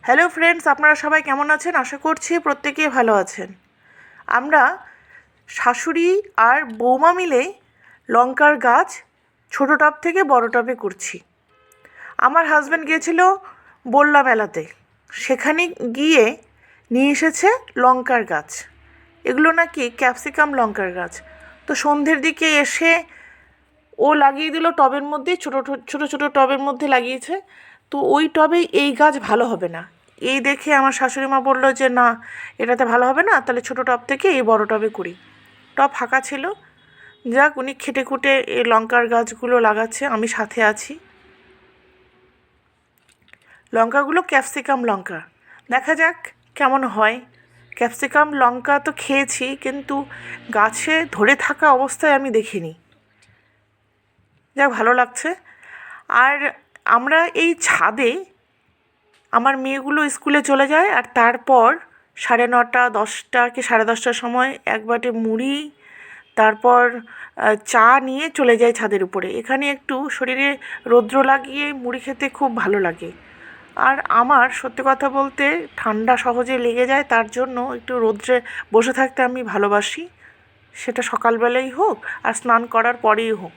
Hello friends, আপনারা সবাই কেমন আছেন? আশা করছি প্রত্যেকেই ভালো আছেন। আমরা শাশুড়ি আর বৌমা মিলে লঙ্কার গাছ ছোটো টব থেকে বড় টবে করছি। আমার হাজব্যান্ড গিয়েছিল বল্লা মেলাতে, সেখানে গিয়ে নিয়ে এসেছে লঙ্কার গাছ। এগুলো নাকি ক্যাপসিকাম লঙ্কার গাছ। তো সন্ধ্যের দিকে এসে ও লাগিয়ে দিল টবের মধ্যে, ছোটো ছোটো টবের মধ্যে লাগিয়েছে। তো ওই টবে এই গাছ ভালো হবে না, এই দেখে আমার শাশুড়ি মা বললো যে না, এটাতে ভালো হবে না, তাহলে ছোটো টব থেকে এই বড় টবে করি। টব ফাঁকা ছিল, যাক উনি খেটে খুঁটে এই লঙ্কার গাছগুলো লাগাচ্ছে, আমি সাথে আছি। লঙ্কাগুলো ক্যাপসিকাম লঙ্কা, দেখা যাক কেমন হয়। ক্যাপসিকাম লঙ্কা তো খেয়েছি, কিন্তু গাছে ধরে থাকা অবস্থায় আমি দেখিনি। যাক, ভালো লাগছে। আর আমরা এই ছাদে, আমার মেয়েগুলো স্কুলে চলে যায় আর তারপর 9:30 10টা কি 10:30টার সময় এক বাটি মুড়ি, তারপর চা নিয়ে চলে যায় ছাদের উপরে। এখানে একটু শরীরে রৌদ্র লাগিয়ে মুড়ি খেতে খুব ভালো লাগে। আর আমার সত্যি কথা বলতে ঠান্ডা সহজে লেগে যায়, তার জন্য একটু রৌদ্রে বসে থাকতে আমি ভালোবাসি। সেটা সকালবেলাই হোক আর স্নান করার পরেই হোক,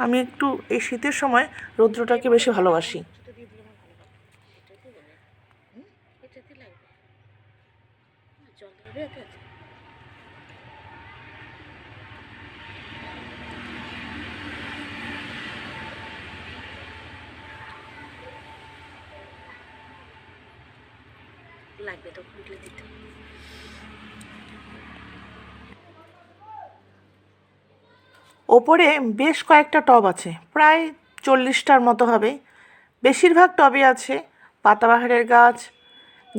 আমি একটু এই শীতের সময় রৌদ্রটাকে বেশি ভালোবাসি। লাগবে তো খুঁটলে দিতে। ওপরে বেশ কয়েকটা টব আছে, প্রায় 40টার মতো হবে। বেশিরভাগ টবে আছে পাতাবাহারের গাছ,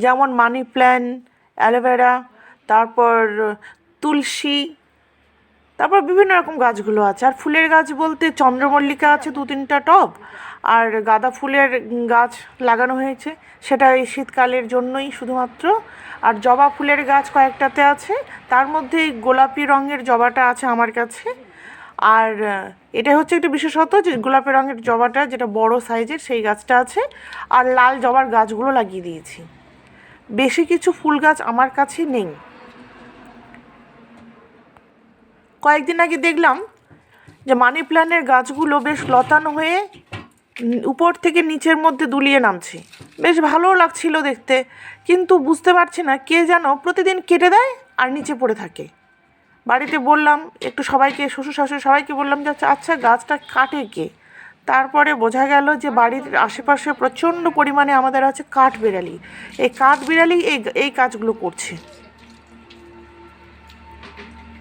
যেমন মানি প্ল্যান্ট, অ্যালোভেরা, তারপর তুলসী, তারপর বিভিন্ন রকম গাছগুলো আছে। আর ফুলের গাছ বলতে চন্দ্রমল্লিকা আছে 2-3টা টব, আর গাঁদা ফুলের গাছ লাগানো হয়েছে, সেটা এই শীতকালের জন্যই শুধুমাত্র। আর জবা ফুলের গাছ কয়েকটাতে আছে, তার মধ্যে এই গোলাপি রঙের জবাটা আছে আমার কাছে। আর এটা হচ্ছে একটু বিশেষত যে গোলাপি রঙের জবাটা যেটা বড় সাইজের, সেই গাছটা আছে। আর লাল জবার গাছগুলো লাগিয়ে দিয়েছি। বেশি কিছু ফুল গাছ আমার কাছে নেই। কয়েকদিন আগে দেখলাম যে মানি প্ল্যান্টের গাছগুলো বেশ লতানো হয়ে উপর থেকে নিচের মধ্যে দুলিয়ে নামছে, বেশ ভালোও লাগছিল দেখতে। কিন্তু বুঝতে পারছি না, কে যেন প্রতিদিন কেটে দেয় আর নিচে পড়ে থাকে। বাড়িতে বললাম একটু সবাইকে, শ্বশুর শাশুড়ি সবাইকে বললাম যে আচ্ছা গাছটা কাটে কে? তারপরে বোঝা গেল যে বাড়ির আশেপাশে প্রচণ্ড পরিমাণে আমাদের আছে কাঠবিড়ালি। এই কাঠবিড়ালি এই কাজগুলো করছে।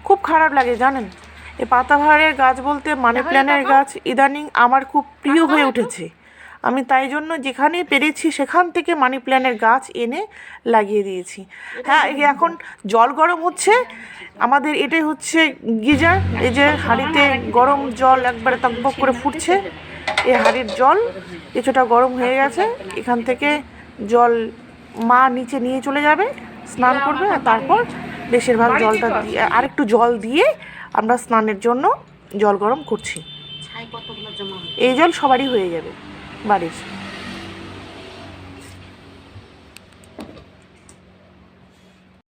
খুব খারাপ লাগে জানেন। এই পাতাবাহারের গাছ বলতে মানি প্ল্যান্টের গাছ ইদানিং আমার খুব প্রিয় হয়ে উঠেছে। আমি তাই জন্য যেখানে পেরেছি সেখান থেকে মানি প্ল্যান্টের গাছ এনে লাগিয়ে দিয়েছি। হ্যাঁ, এখন জল গরম হচ্ছে আমাদের, এটাই হচ্ছে গিজার। এই যে হাঁড়িতে গরম জল একবারে টকবক করে ফুটছে, এই হাঁড়ির জল কিছুটা গরম হয়ে গেছে। এখান থেকে জল মা নিচে নিয়ে চলে যাবে, স্নান করবে, আর তারপর বেশিরভাগ জলটা দিয়ে আরেকটু জল দিয়ে আমরা স্নানের জন্য জল গরম করছি। এই জল সবারই হয়ে যাবে বাড়ির।